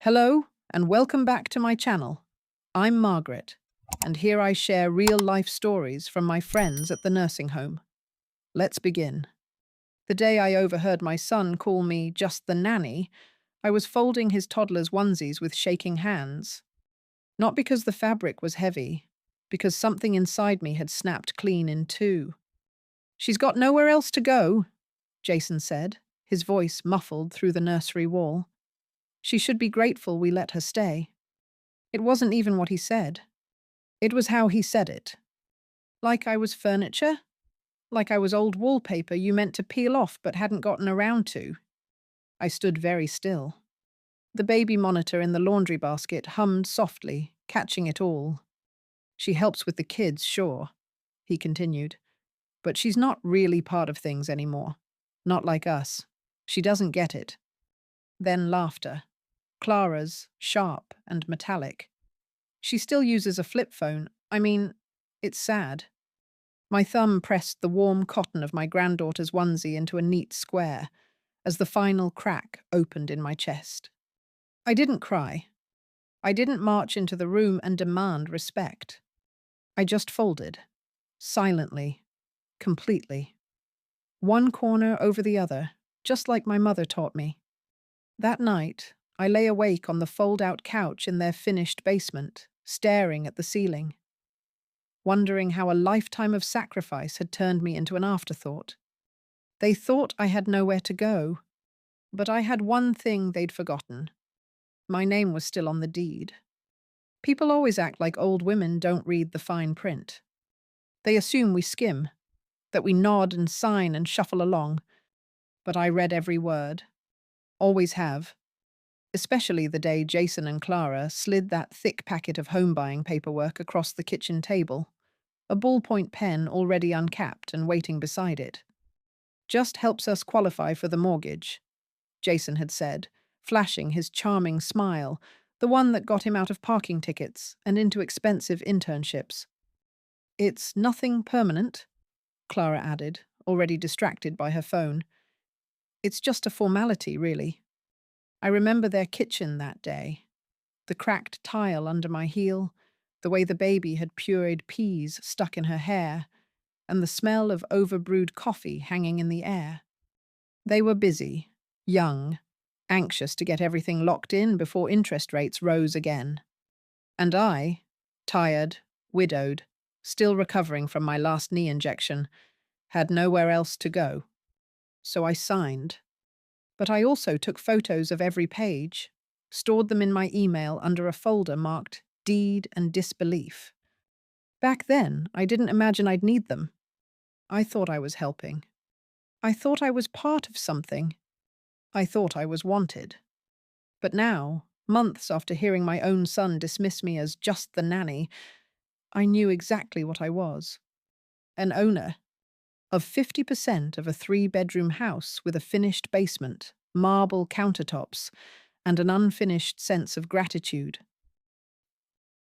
Hello, and welcome back to my channel. I'm Margaret, and here I share real-life stories from my friends at the nursing home. Let's begin. The day I overheard my son call me just the nanny, I was folding his toddler's onesies with shaking hands. Not because the fabric was heavy, because something inside me had snapped clean in two. "She's got nowhere else to go," Jason said, his voice muffled through the nursery wall. "She should be grateful we let her stay." It wasn't even what he said. It was how he said it. Like I was furniture? Like I was old wallpaper you meant to peel off but hadn't gotten around to. I stood very still. The baby monitor in the laundry basket hummed softly, catching it all. "She helps with the kids, sure," he continued. "But she's not really part of things anymore. Not like us. She doesn't get it." Then laughter. Clara's, sharp and metallic. "She still uses a flip phone. I mean, it's sad." My thumb pressed the warm cotton of my granddaughter's onesie into a neat square as the final crack opened in my chest. I didn't cry. I didn't march into the room and demand respect. I just folded. Silently. Completely. One corner over the other, just like my mother taught me. That night, I lay awake on the fold-out couch in their finished basement, staring at the ceiling, wondering how a lifetime of sacrifice had turned me into an afterthought. They thought I had nowhere to go, but I had one thing they'd forgotten. My name was still on the deed. People always act like old women don't read the fine print. They assume we skim, that we nod and sign and shuffle along, but I read every word. Always have. Especially the day Jason and Clara slid that thick packet of home-buying paperwork across the kitchen table, a ballpoint pen already uncapped and waiting beside it. "Just helps us qualify for the mortgage," Jason had said, flashing his charming smile, the one that got him out of parking tickets and into expensive internships. "It's nothing permanent," Clara added, already distracted by her phone. "It's just a formality, really." I remember their kitchen that day. The cracked tile under my heel, the way the baby had pureed peas stuck in her hair, and the smell of overbrewed coffee hanging in the air. They were busy, young, anxious to get everything locked in before interest rates rose again. And I, tired, widowed, still recovering from my last knee injection, had nowhere else to go. So I signed. But I also took photos of every page, stored them in my email under a folder marked Deed and Disbelief. Back then, I didn't imagine I'd need them. I thought I was helping. I thought I was part of something. I thought I was wanted. But now, months after hearing my own son dismiss me as just the nanny, I knew exactly what I was. An owner of 50% of a 3-bedroom house with a finished basement, marble countertops, and an unfinished sense of gratitude.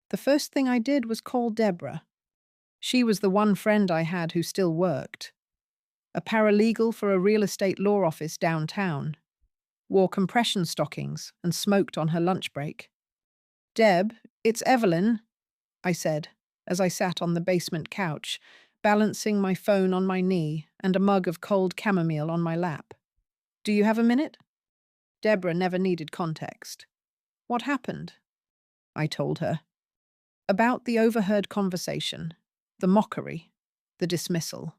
The first thing I did was call Deborah. She was the one friend I had who still worked. A paralegal for a real estate law office downtown. Wore compression stockings and smoked on her lunch break. "Deb, it's Evelyn," I said, as I sat on the basement couch, balancing my phone on my knee and a mug of cold chamomile on my lap. "Do you have a minute?" Deborah never needed context. "What happened?" I told her. About the overheard conversation, the mockery, the dismissal.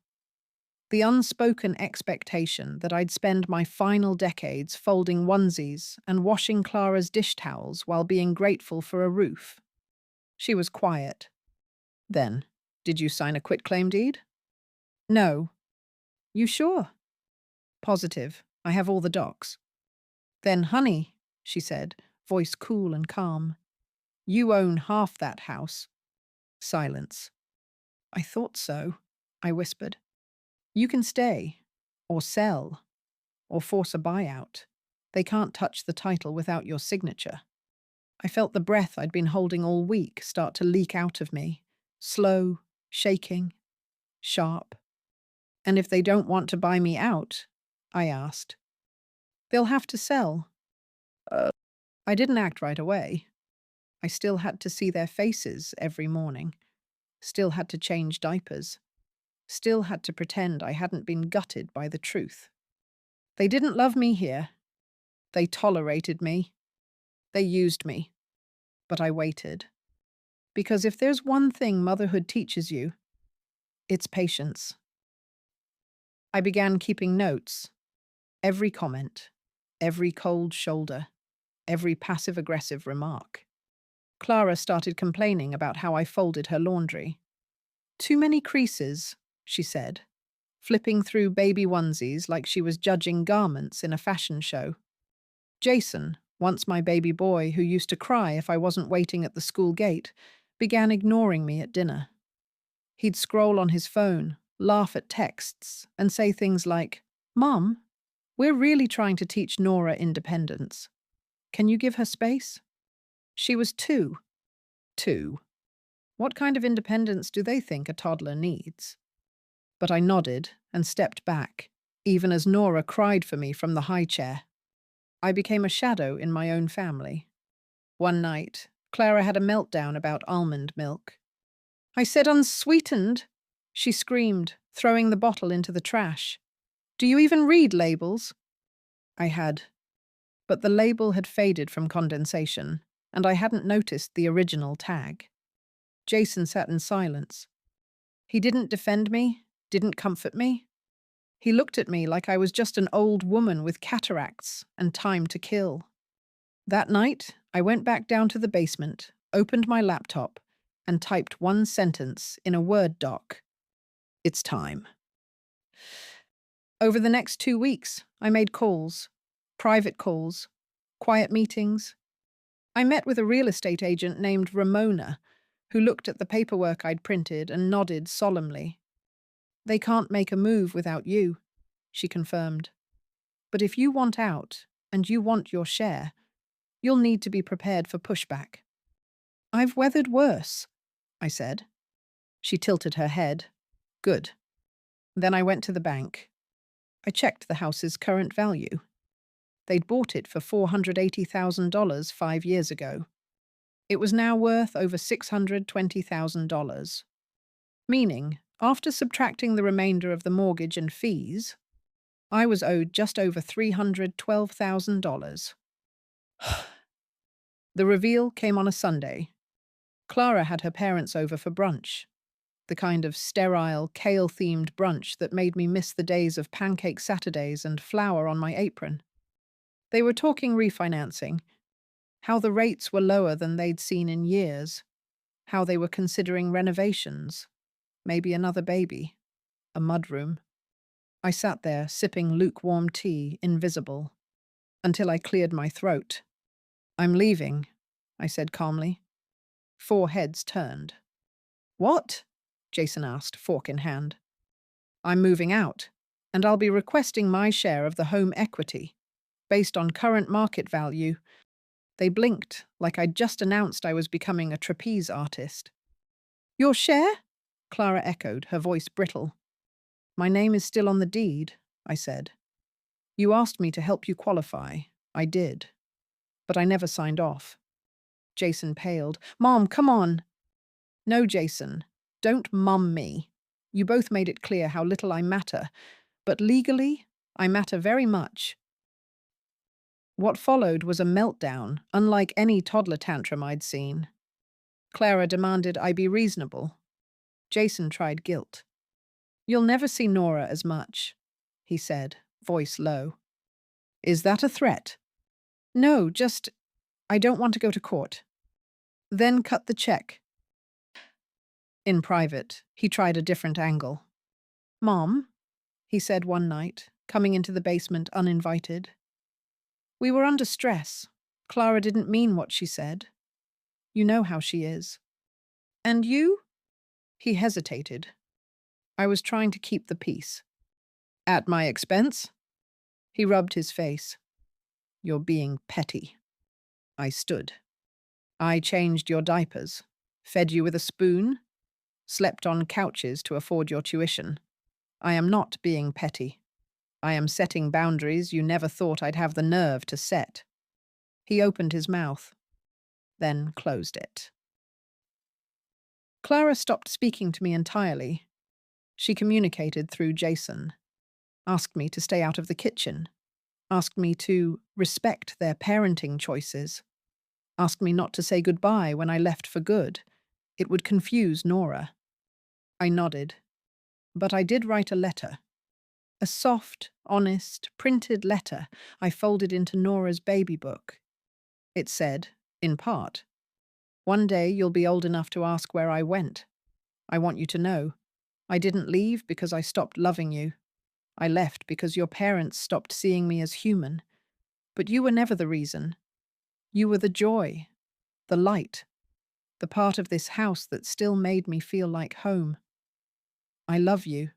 The unspoken expectation that I'd spend my final decades folding onesies and washing Clara's dish towels while being grateful for a roof. She was quiet. Then, "Did you sign a quitclaim deed?" "No." "You sure?" "Positive. I have all the docs." "Then, honey," she said, voice cool and calm, "you own half that house." Silence. "I thought so," I whispered. "You can stay, or sell, or force a buyout. They can't touch the title without your signature." I felt the breath I'd been holding all week start to leak out of me, slow, shaking, sharp. "And if they don't want to buy me out?" I asked. "They'll have to sell." I didn't act right away. I still had to see their faces every morning, still had to change diapers, still had to pretend I hadn't been gutted by the truth. They didn't love me here. They tolerated me. They used me. But I waited. Because if there's one thing motherhood teaches you, it's patience. I began keeping notes. Every comment, every cold shoulder, every passive-aggressive remark. Clara started complaining about how I folded her laundry. "Too many creases," she said, flipping through baby onesies like she was judging garments in a fashion show. Jason, once my baby boy who used to cry if I wasn't waiting at the school gate, began ignoring me at dinner. He'd scroll on his phone, laugh at texts, and say things like, "Mom, we're really trying to teach Nora independence. Can you give her space? She was 2. 2. What kind of independence do they think a toddler needs?" But I nodded and stepped back, even as Nora cried for me from the high chair. I became a shadow in my own family. One night, Clara had a meltdown about almond milk. "I said unsweetened," she screamed, throwing the bottle into the trash. "Do you even read labels?" I had, but the label had faded from condensation, and I hadn't noticed the original tag. Jason sat in silence. He didn't defend me, didn't comfort me. He looked at me like I was just an old woman with cataracts and time to kill. That night, I went back down to the basement, opened my laptop, and typed one sentence in a Word doc. "It's time." Over the next 2 weeks, I made calls, private calls, quiet meetings. I met with a real estate agent named Ramona, who looked at the paperwork I'd printed and nodded solemnly. "They can't make a move without you," she confirmed. "But if you want out, and you want your share, you'll need to be prepared for pushback." "I've weathered worse," I said. She tilted her head. "Good." Then I went to the bank. I checked the house's current value. They'd bought it for $480,000 5 years ago. It was now worth over $620,000. Meaning, after subtracting the remainder of the mortgage and fees, I was owed just over $312,000. The reveal came on a Sunday. Clara had her parents over for brunch, the kind of sterile, kale-themed brunch that made me miss the days of pancake Saturdays and flour on my apron. They were talking refinancing, how the rates were lower than they'd seen in years, how they were considering renovations, maybe another baby, a mudroom. I sat there, sipping lukewarm tea, invisible, until I cleared my throat. "I'm leaving," I said calmly. 4 heads turned. "What?" Jason asked, fork in hand. "I'm moving out, and I'll be requesting my share of the home equity, based on current market value." They blinked, like I'd just announced I was becoming a trapeze artist. "Your share?" Clara echoed, her voice brittle. "My name is still on the deed," I said. "You asked me to help you qualify. I did. But I never signed off." Jason paled. "Mom, come on." "No, Jason. Don't mum me. You both made it clear how little I matter. But legally, I matter very much." What followed was a meltdown, unlike any toddler tantrum I'd seen. Clara demanded I be reasonable. Jason tried guilt. "You'll never see Nora as much," he said, voice low. "Is that a threat?" "No, just, I don't want to go to court." "Then cut the check." In private, he tried a different angle. "Mom," he said one night, coming into the basement uninvited. "We were under stress. Clara didn't mean what she said. You know how she is." "And you?" He hesitated. I was trying to keep the peace. "At my expense?" He rubbed his face. "You're being petty." I stood. "I changed your diapers, fed you with a spoon, slept on couches to afford your tuition. I am not being petty. I am setting boundaries you never thought I'd have the nerve to set." He opened his mouth, then closed it. Clara stopped speaking to me entirely. She communicated through Jason, asked me to stay out of the kitchen, asked me to respect their parenting choices, asked me not to say goodbye when I left for good. It would confuse Nora. I nodded, but I did write a letter. A soft, honest, printed letter I folded into Nora's baby book. It said, in part, "One day you'll be old enough to ask where I went. I want you to know. I didn't leave because I stopped loving you. I left because your parents stopped seeing me as human. But you were never the reason. You were the joy, the light, the part of this house that still made me feel like home. I love you.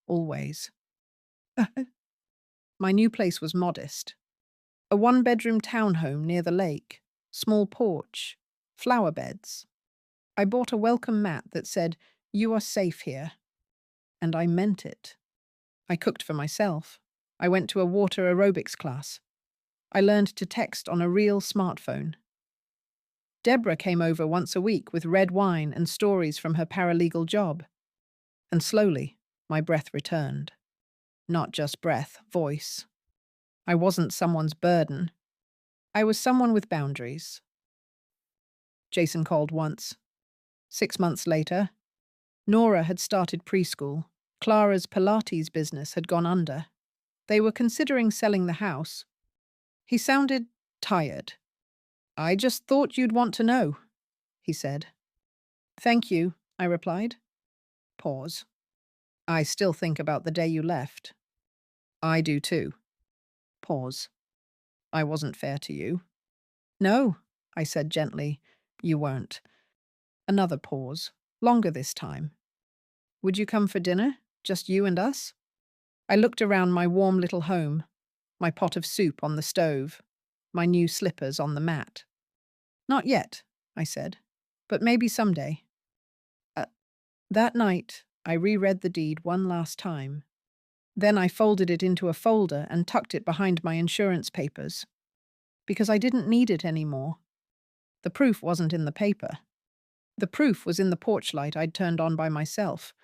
Always." My new place was modest. A one-bedroom townhome near the lake, small porch, flower beds. I bought a welcome mat that said, "You are safe here." And I meant it. I cooked for myself. I went to a water aerobics class. I learned to text on a real smartphone. Deborah came over once a week with red wine and stories from her paralegal job. And slowly, my breath returned. Not just breath, voice. I wasn't someone's burden. I was someone with boundaries. Jason called once. 6 months later, Nora had started preschool. Clara's Pilates business had gone under. They were considering selling the house. He sounded tired. "I just thought you'd want to know," he said. "Thank you," I replied. Pause. "I still think about the day you left." "I do too." Pause. "I wasn't fair to you." "No," I said gently. "You weren't." Another pause, longer this time. "Would you come for dinner? Just you and us?" I looked around my warm little home, my pot of soup on the stove, my new slippers on the mat. "Not yet," I said, "but maybe someday." Uh, that night, I reread the deed one last time. Then I folded it into a folder and tucked it behind my insurance papers. Because I didn't need it anymore. The proof wasn't in the paper. The proof was in the porch light I'd turned on by myself,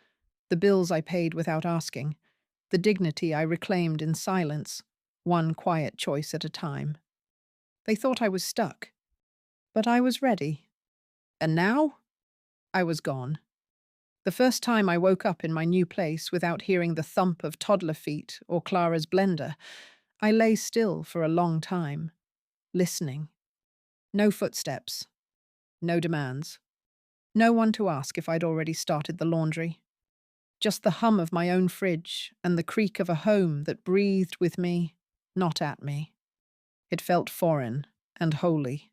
the bills I paid without asking, the dignity I reclaimed in silence, one quiet choice at a time. They thought I was stuck, but I was ready. And now, I was gone. The first time I woke up in my new place without hearing the thump of toddler feet or Clara's blender, I lay still for a long time, listening. No footsteps, no demands, no one to ask if I'd already started the laundry. Just the hum of my own fridge and the creak of a home that breathed with me, not at me. It felt foreign and holy.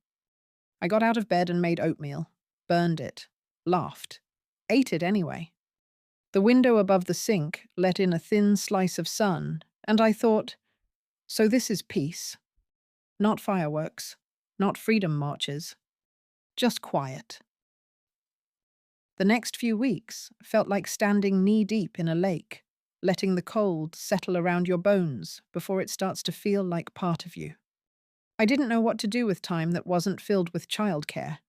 I got out of bed and made oatmeal, burned it, laughed, ate it anyway. The window above the sink let in a thin slice of sun, and I thought, so this is peace. Not fireworks, not freedom marches, just quiet. The next few weeks felt like standing knee-deep in a lake, letting the cold settle around your bones before it starts to feel like part of you. I didn't know what to do with time that wasn't filled with childcare,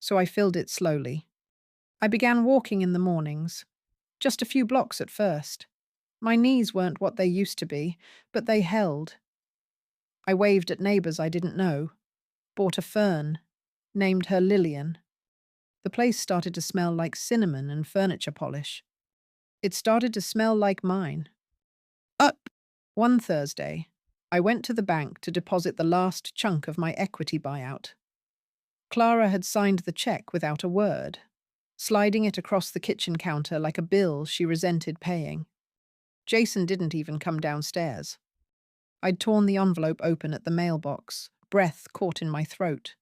so I filled it slowly. I began walking in the mornings, just a few blocks at first. My knees weren't what they used to be, but they held. I waved at neighbors I didn't know, bought a fern, named her Lillian. The place started to smell like cinnamon and furniture polish. It started to smell like mine. Up! One Thursday, I went to the bank to deposit the last chunk of my equity buyout. Clara had signed the check without a word, sliding it across the kitchen counter like a bill she resented paying. Jason didn't even come downstairs. I'd torn the envelope open at the mailbox, breath caught in my throat.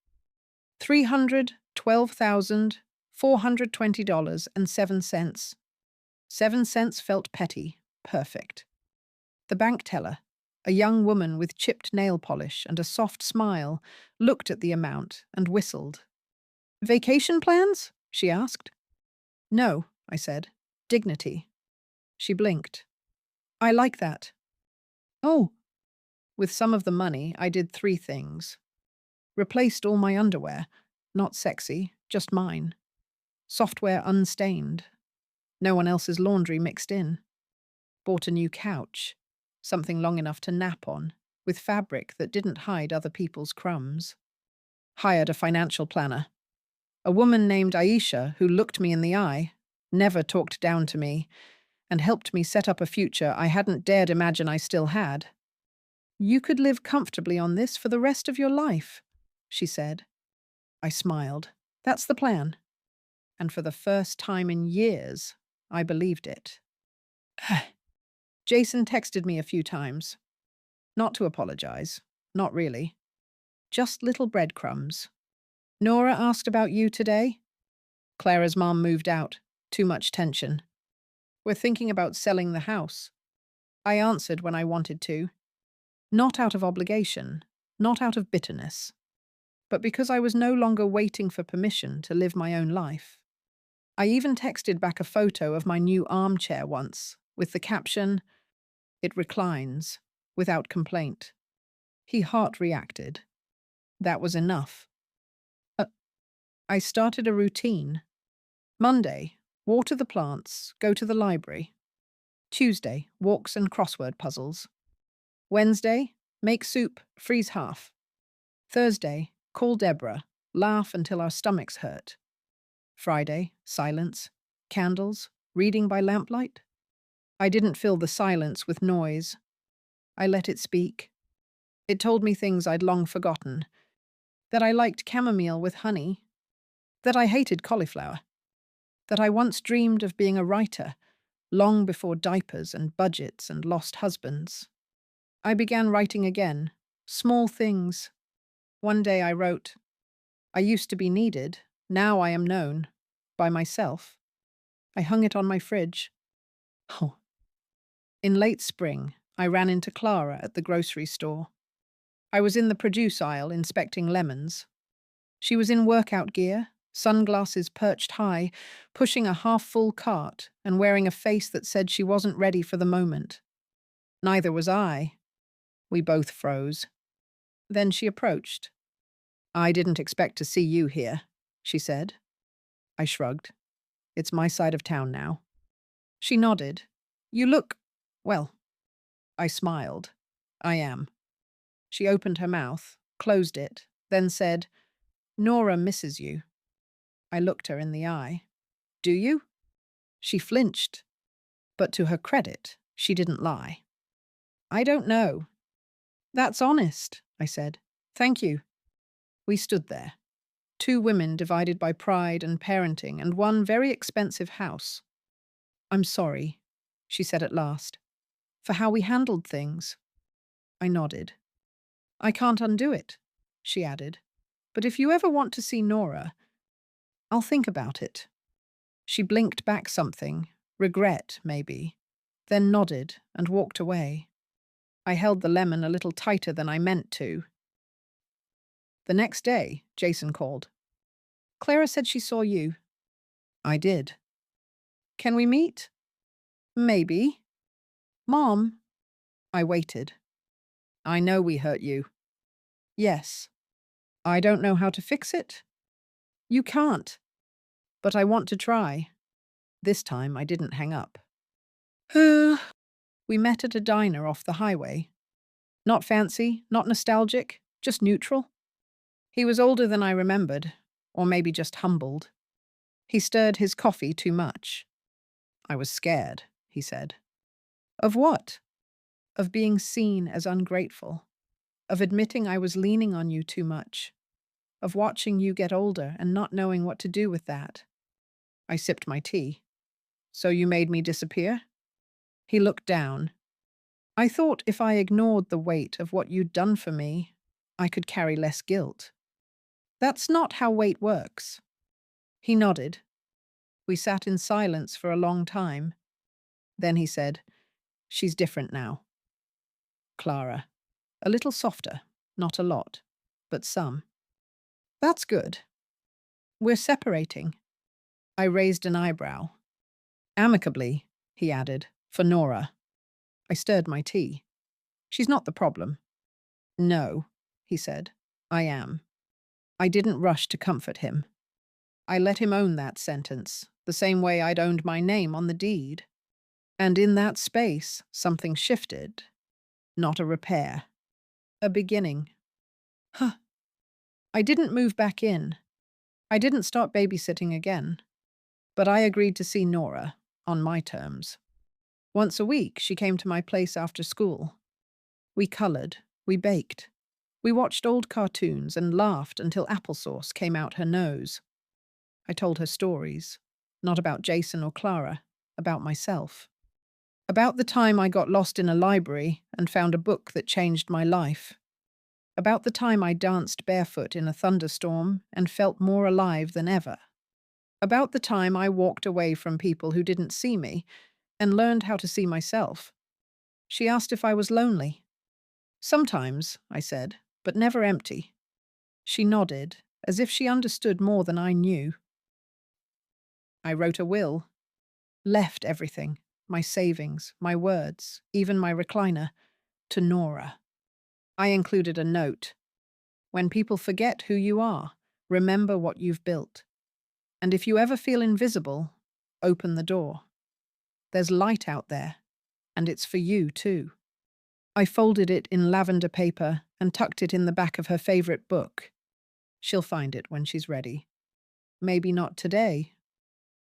$312,420.07. 7 cents felt petty, perfect. The bank teller, a young woman with chipped nail polish and a soft smile, looked at the amount and whistled. "Vacation plans?" she asked. "No," I said. "Dignity." She blinked. "I like that." "Oh." With some of the money, I did 3 things. Replaced all my underwear. Not sexy, just mine. Software unstained. No one else's laundry mixed in. Bought a new couch. Something long enough to nap on, with fabric that didn't hide other people's crumbs. Hired a financial planner. A woman named Aisha who looked me in the eye, never talked down to me, and helped me set up a future I hadn't dared imagine I still had. You could live comfortably on this for the rest of your life, she said. I smiled. That's the plan. And for the first time in years, I believed it. Jason texted me a few times. Not to apologize. Not really. Just little breadcrumbs. Nora asked about you today. Clara's mom moved out. Too much tension. We're thinking about selling the house. I answered when I wanted to. Not out of obligation, not out of bitterness, but because I was no longer waiting for permission to live my own life. I even texted back a photo of my new armchair once, with the caption, "It reclines, without complaint." He heart reacted. That was enough. I started a routine. Monday, water the plants, go to the library. Tuesday, walks and crossword puzzles. Wednesday, make soup, freeze half. Thursday, call Deborah, laugh until our stomachs hurt. Friday, silence, candles, reading by lamplight. I didn't fill the silence with noise. I let it speak. It told me things I'd long forgotten. That I liked chamomile with honey. That I hated cauliflower. That I once dreamed of being a writer, long before diapers and budgets and lost husbands. I began writing again, small things. One day I wrote, "I used to be needed, now I am known, by myself." I hung it on my fridge. Oh. In late spring, I ran into Clara at the grocery store. I was in the produce aisle inspecting lemons. She was in workout gear, sunglasses perched high, pushing a half-full cart and wearing a face that said she wasn't ready for the moment. Neither was I. We both froze. Then she approached. "I didn't expect to see you here," she said. I shrugged. "It's my side of town now." She nodded. "You look, well." I smiled. "I am." She opened her mouth, closed it, then said, "Nora misses you." I looked her in the eye. "Do you?" She flinched, but to her credit, she didn't lie. "I don't know." "That's honest," I said. "Thank you." We stood there, two women divided by pride and parenting and one very expensive house. "I'm sorry," she said at last, "for how we handled things." I nodded. "I can't undo it," she added. "But if you ever want to see Nora, I'll think about it." She blinked back something, regret, maybe, then nodded and walked away. I held the lemon a little tighter than I meant to. The next day, Jason called. "Clara said she saw you." I did. "Can we meet?" "Maybe." "Mom." I waited. "I know we hurt you." "Yes." "I don't know how to fix it." "You can't." "But I want to try." This time I didn't hang up. We met at a diner off the highway. Not fancy, not nostalgic, just neutral. He was older than I remembered, or maybe just humbled. He stirred his coffee too much. "I was scared," he said. "Of what?" "Of being seen as ungrateful. Of admitting I was leaning on you too much. Of watching you get older and not knowing what to do with that." I sipped my tea. "So you made me disappear?" He looked down. "I thought if I ignored the weight of what you'd done for me, I could carry less guilt." "That's not how weight works." He nodded. We sat in silence for a long time. Then he said, "She's different now." Clara. A little softer, not a lot, but some. "That's good." "We're separating." I raised an eyebrow. "Amicably," he added, "for Nora." I stirred my tea. "She's not the problem." "No," he said, "I am." I didn't rush to comfort him. I let him own that sentence, the same way I'd owned my name on the deed. And in that space, something shifted. Not a repair. A beginning. Huh. I didn't move back in. I didn't start babysitting again. But I agreed to see Nora, on my terms. Once a week, she came to my place after school. We colored, we baked, we watched old cartoons and laughed until applesauce came out her nose. I told her stories, not about Jason or Clara, about myself. About the time I got lost in a library and found a book that changed my life. About the time I danced barefoot in a thunderstorm and felt more alive than ever. About the time I walked away from people who didn't see me and learned how to see myself. She asked if I was lonely. Sometimes, I said, but never empty. She nodded, as if she understood more than I knew. I wrote a will, left everything, my savings, my words, even my recliner, to Nora. I included a note. When people forget who you are, remember what you've built. And if you ever feel invisible, open the door. There's light out there, and it's for you too. I folded it in lavender paper and tucked it in the back of her favorite book. She'll find it when she's ready. Maybe not today,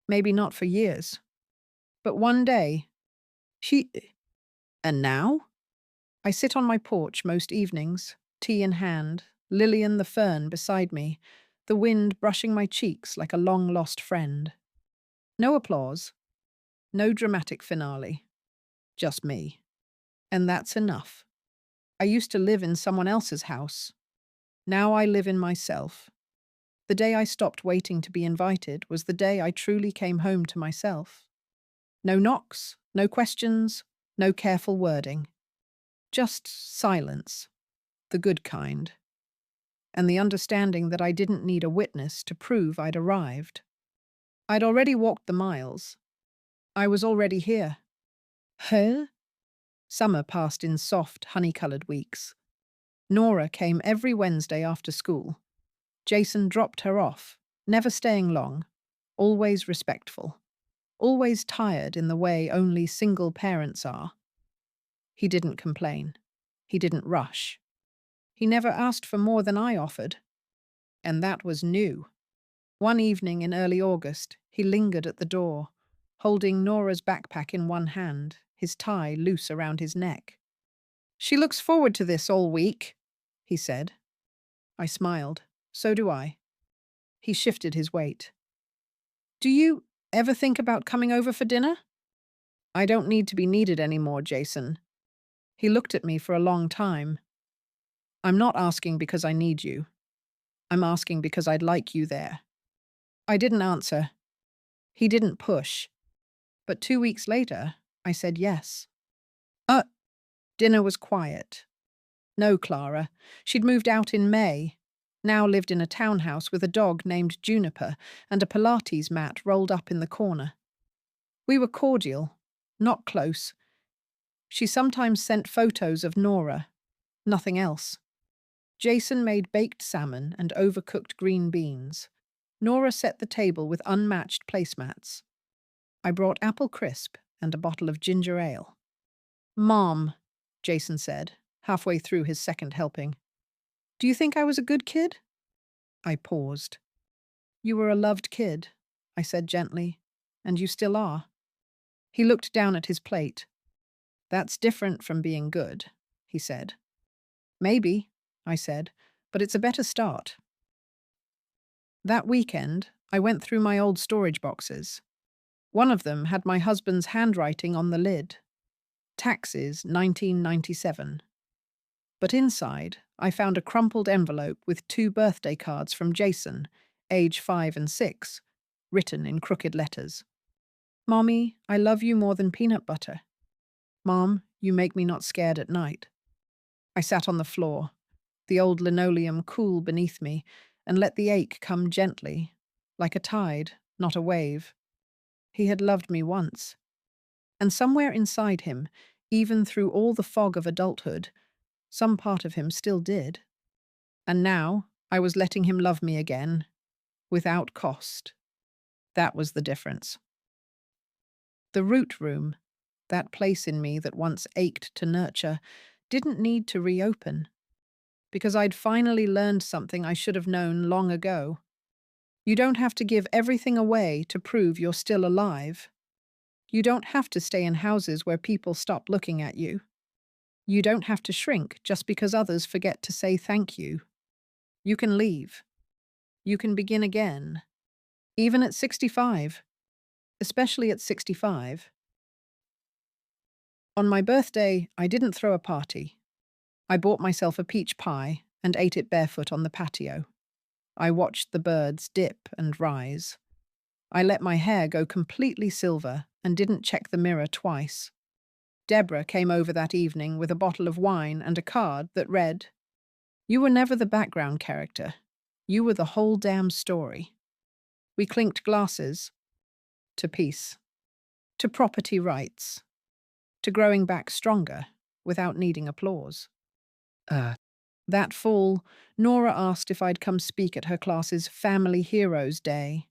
maybe not for years. But one day, And now? I sit on my porch most evenings, tea in hand, Lillian the fern beside me, the wind brushing my cheeks like a long-lost friend. No applause, no dramatic finale, just me. And that's enough. I used to live in someone else's house. Now I live in myself. The day I stopped waiting to be invited was the day I truly came home to myself. No knocks, no questions, no careful wording. Just silence, the good kind. And the understanding that I didn't need a witness to prove I'd arrived. I'd already walked the miles. I was already here. Huh? Summer passed in soft, honey-coloured weeks. Nora came every Wednesday after school. Jason dropped her off, never staying long, always respectful, always tired in the way only single parents are. He didn't complain. He didn't rush. He never asked for more than I offered. And that was new. One evening in early August, he lingered at the door, holding Nora's backpack in one hand, his tie loose around his neck. "She looks forward to this all week," he said. I smiled. So do I. He shifted his weight. "Do you ever think about coming over for dinner?" "I don't need to be needed anymore, Jason." He looked at me for a long time. "I'm not asking because I need you. I'm asking because I'd like you there." I didn't answer. He didn't push. But 2 weeks later, I said yes. Dinner was quiet. No Clara. She'd moved out in May, now lived in a townhouse with a dog named Juniper and a Pilates mat rolled up in the corner. We were cordial, not close. She sometimes sent photos of Nora, nothing else. Jason made baked salmon and overcooked green beans. Nora set the table with unmatched placemats. I brought apple crisp and a bottle of ginger ale. "Mom," Jason said, halfway through his second helping, "do you think I was a good kid?" I paused. "You were a loved kid," I said gently, "and you still are." He looked down at his plate. "That's different from being good," he said. "Maybe," I said, "but it's a better start." That weekend, I went through my old storage boxes. One of them had my husband's handwriting on the lid. Taxes, 1997. But inside, I found a crumpled envelope with 2 birthday cards from Jason, age 5 and 6, written in crooked letters. "Mommy, I love you more than peanut butter. Mom, you make me not scared at night." I sat on the floor, the old linoleum cool beneath me, and let the ache come gently, like a tide, not a wave. He had loved me once. And somewhere inside him, even through all the fog of adulthood, some part of him still did. And now I was letting him love me again, without cost. That was the difference. The root room, that place in me that once ached to nurture, didn't need to reopen, because I'd finally learned something I should have known long ago. You don't have to give everything away to prove you're still alive. You don't have to stay in houses where people stop looking at you. You don't have to shrink just because others forget to say thank you. You can leave. You can begin again. Even at 65. Especially at 65. On my birthday, I didn't throw a party. I bought myself a peach pie and ate it barefoot on the patio. I watched the birds dip and rise. I let my hair go completely silver and didn't check the mirror twice. Deborah came over that evening with a bottle of wine and a card that read, "You were never the background character. You were the whole damn story." We clinked glasses to peace, to property rights, to growing back stronger without needing applause. That fall, Nora asked if I'd come speak at her class's Family Heroes Day.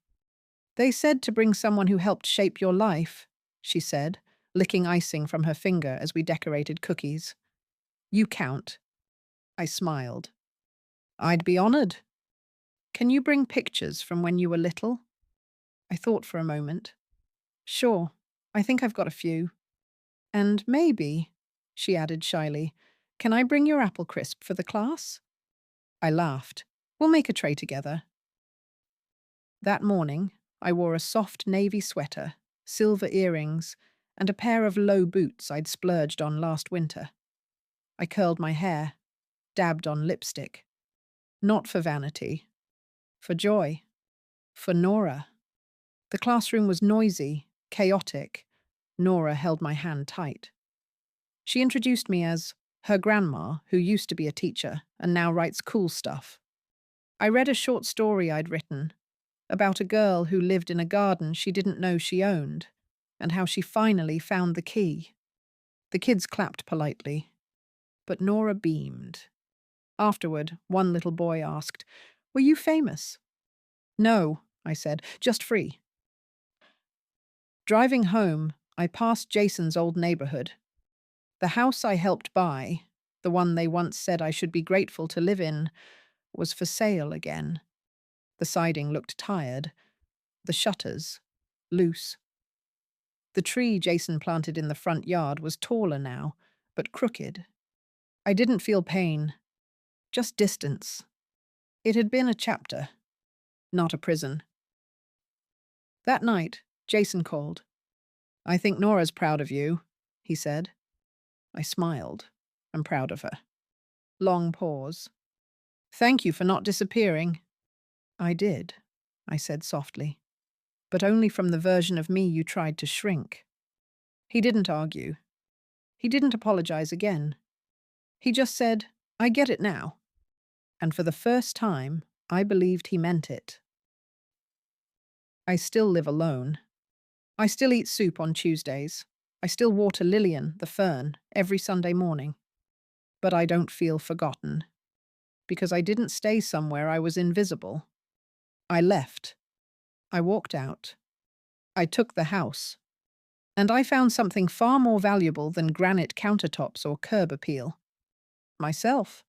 "They said to bring someone who helped shape your life," she said, licking icing from her finger as we decorated cookies. "You count." I smiled. "I'd be honored. Can you bring pictures from when you were little?" I thought for a moment. "Sure, I think I've got a few. And maybe," she added shyly, "can I bring your apple crisp for the class?" I laughed. "We'll make a tray together." That morning, I wore a soft navy sweater, silver earrings, and a pair of low boots I'd splurged on last winter. I curled my hair, dabbed on lipstick. Not for vanity. For joy. For Nora. The classroom was noisy, chaotic. Nora held my hand tight. She introduced me as her grandma, who used to be a teacher and now writes cool stuff. I read a short story I'd written about a girl who lived in a garden she didn't know she owned, and how she finally found the key. The kids clapped politely, but Nora beamed. Afterward, one little boy asked, "Were you famous?" "No," I said, "just free." Driving home, I passed Jason's old neighborhood. The house I helped buy, the one they once said I should be grateful to live in, was for sale again. The siding looked tired, the shutters loose. The tree Jason planted in the front yard was taller now, but crooked. I didn't feel pain, just distance. It had been a chapter, not a prison. That night, Jason called. "I think Nora's proud of you," he said. I smiled. "I'm proud of her." Long pause. "Thank you for not disappearing." "I did," I said softly, "but only from the version of me you tried to shrink." He didn't argue. He didn't apologize again. He just said, "I get it now." And for the first time, I believed he meant it. I still live alone. I still eat soup on Tuesdays. I still water Lillian, the fern, every Sunday morning. But I don't feel forgotten. Because I didn't stay somewhere I was invisible. I left. I walked out. I took the house. And I found something far more valuable than granite countertops or curb appeal. Myself.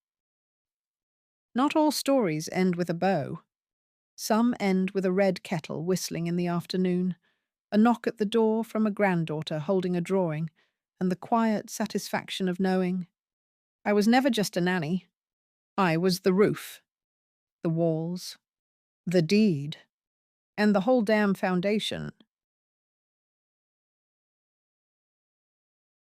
Not all stories end with a bow. Some end with a red kettle whistling in the afternoon, a knock at the door from a granddaughter holding a drawing, and the quiet satisfaction of knowing I was never just a nanny. I was the roof, the walls, the deed, and the whole damn foundation.